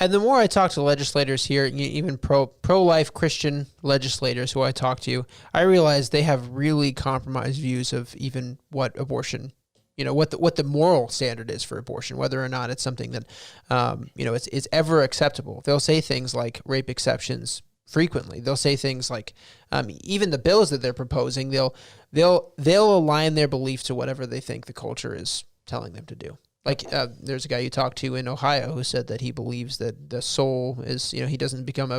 And the more I talk to legislators here, even pro-life Christian legislators who I talk to, I realize they have really compromised views of even what abortion, what the moral standard is for abortion, whether or not it's something that, it's ever acceptable. They'll say things like rape exceptions frequently. They'll say things like, even the bills that they're proposing, they'll align their belief to whatever they think the culture is telling them to do. Like, there's a guy you talked to in Ohio who said that he believes that the soul is, he doesn't become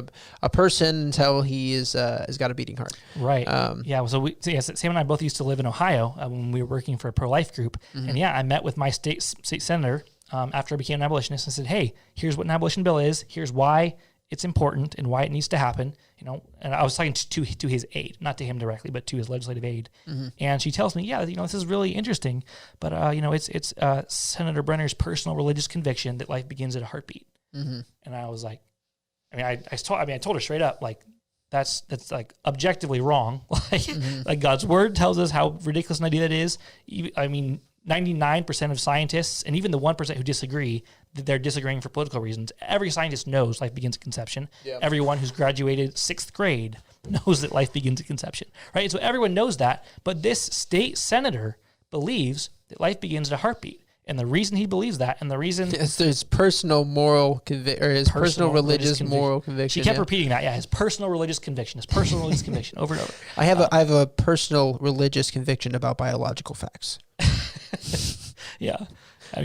a person until he has got a beating heart. Right. Sam and I both used to live in Ohio when we were working for a pro-life group. Mm-hmm. And I met with my state senator after I became an abolitionist and said, hey, here's what an abolition bill is. Here's why it's important and why it needs to happen. And I was talking to his aide, not to him directly, but to his legislative aide. Mm-hmm. And she tells me, this is really interesting, but it's Senator Brenner's personal religious conviction that life begins at a heartbeat. Mm-hmm. And I was like, I told her straight up, like, that's like objectively wrong. Like God's word tells us how ridiculous an idea that is. 99% of scientists, and even the 1% who disagree, they're disagreeing for political reasons. Every scientist knows life begins at conception. Yep. Everyone who's graduated 6th grade knows that life begins at conception, right? So everyone knows that, but this state senator believes that life begins at a heartbeat. And the reason he believes that, and the reason... It's his personal moral personal religious moral conviction. She kept repeating that, his personal religious conviction, over and over. I have a personal religious conviction about biological facts. Yeah.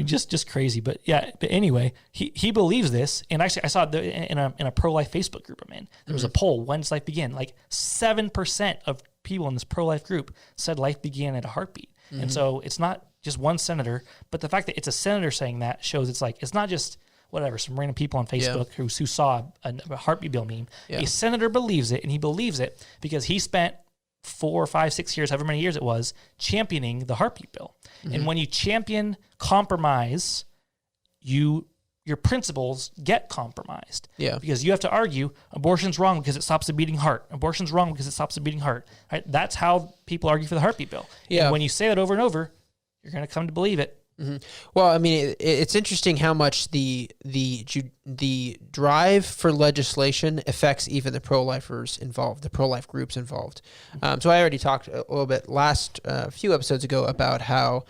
Just crazy, but anyway, he believes this, and actually I saw it in a pro-life Facebook group I'm in. There was a poll, when does life begin? Like 7% of people in this pro-life group said life began at a heartbeat. Mm-hmm. And so it's not just one senator, but the fact that it's a senator saying that shows it's not just some random people on Facebook who saw a heartbeat bill meme. Yeah. A senator believes it, and he believes it because he spent 4, 5, 6 years, however many years it was, championing the heartbeat bill. Mm-hmm. And when you champion compromise, your principles get compromised. Yeah. Because you have to argue abortion's wrong because it stops the beating heart. Abortion's wrong because it stops the beating heart. Right? That's how people argue for the heartbeat bill. Yeah. And when you say that over and over, you're going to come to believe it. Mm-hmm. Well, it's interesting how much the drive for legislation affects even the pro-lifers involved, the pro-life groups involved. So I already talked a little bit last few episodes ago about how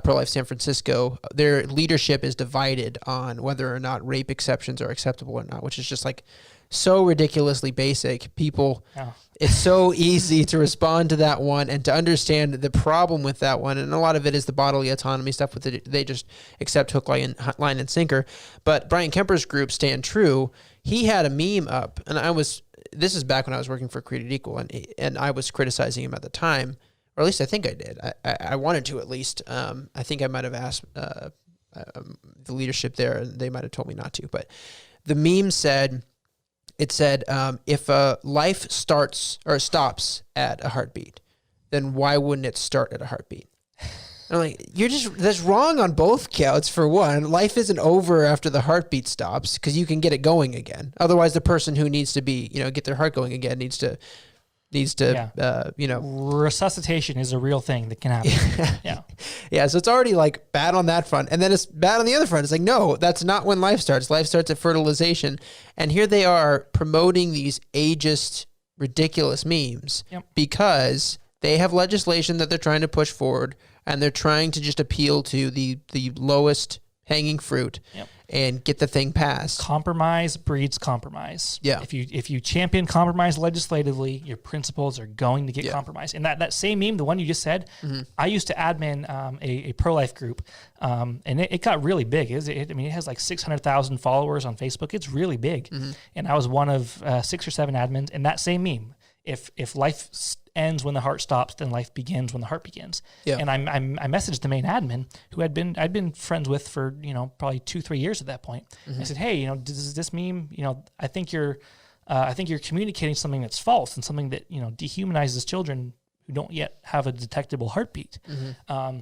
Pro-Life San Francisco, their leadership is divided on whether or not rape exceptions are acceptable or not, which is just like so ridiculously basic. People, it's so easy to respond to that one and to understand the problem with that one. And a lot of it is the bodily autonomy stuff with it. They just accept hook, line, and sinker. But Brian Kemper's group, Stand True, he had a meme up, and this is back when I was working for Created Equal, and I was criticizing him at the time, or at least I think I did. I wanted to, at least. I think I might have asked the leadership there, and they might have told me not to. But the meme said, if a life starts or stops at a heartbeat, then why wouldn't it start at a heartbeat? And I'm like, that's wrong on both counts. For one, life isn't over after the heartbeat stops because you can get it going again. Otherwise, the person who needs to be, get their heart going again needs to, resuscitation is a real thing that can happen. Yeah. So it's already like bad on that front. And then it's bad on the other front. It's like, no, that's not when life starts. Life starts at fertilization. And here they are promoting these ageist, ridiculous memes because they have legislation that they're trying to push forward, and they're trying to just appeal to the lowest hanging fruit and get the thing passed. Compromise breeds compromise. Yeah. If you champion compromise legislatively, your principles are going to get compromised. And that same meme, the one you just said, I used to admin a pro-life group, and it got really big. It has like 600,000 followers on Facebook. It's really big. Mm-hmm. And I was one of 6 or 7 admins. And that same meme, if life ends when the heart stops, then life begins when the heart begins. Yeah. And I messaged the main admin, who I'd been friends with for probably 2-3 years at that point. Mm-hmm. I said, hey, does this meme, I think you're communicating something that's false and something that dehumanizes children who don't yet have a detectable heartbeat. Mm-hmm.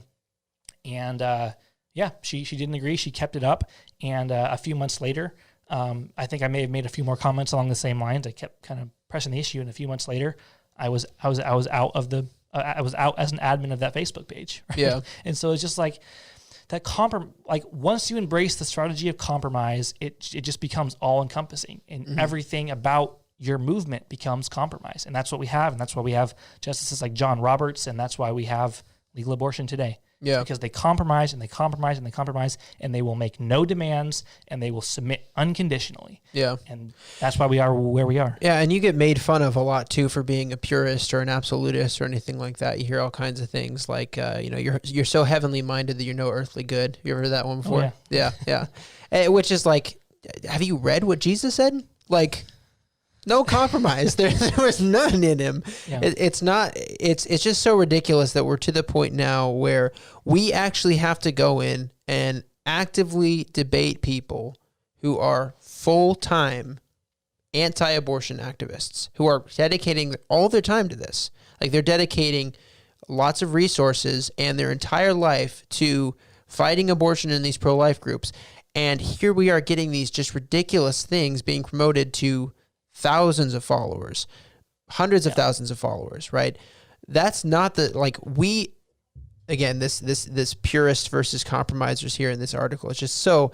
She didn't agree. She kept it up, and a few months later, I think I may have made a few more comments along the same lines. I kept kind of pressing the issue, and a few months later, I was out as an admin of that Facebook page. Right? Yeah. And so it's just like, like once you embrace the strategy of compromise, it just becomes all encompassing, and everything about your movement becomes compromise. And that's what we have. And that's why we have justices like John Roberts. And that's why we have legal abortion today. Yeah. Because they compromise and they compromise and they compromise, and they will make no demands, and they will submit unconditionally. Yeah. And that's why we are where we are. Yeah. And you get made fun of a lot too for being a purist or an absolutist or anything like that. You hear all kinds of things like, you're so heavenly minded that you're no earthly good. You ever heard that one before? Oh, yeah. Yeah. Which is like, have you read what Jesus said? Like, no compromise. There was none in him. Yeah. It's just so ridiculous that we're to the point now where we actually have to go in and actively debate people who are full-time anti-abortion activists, who are dedicating all their time to this. Like, they're dedicating lots of resources and their entire life to fighting abortion in these pro-life groups. And here we are getting these just ridiculous things being promoted to thousands of followers, hundreds of thousands of followers, right? That's not this purist versus compromisers here in this article. It's just so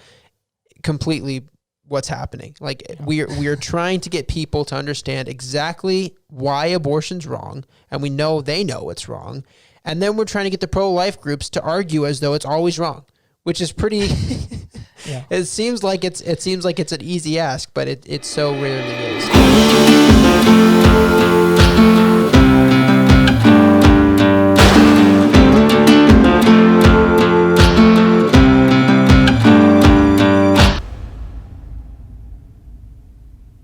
completely what's happening. Like, we are trying to get people to understand exactly why abortion's wrong, and we know they know it's wrong. And then we're trying to get the pro-life groups to argue as though it's always wrong, which is pretty Yeah. It seems like it's an easy ask, but it so rarely is.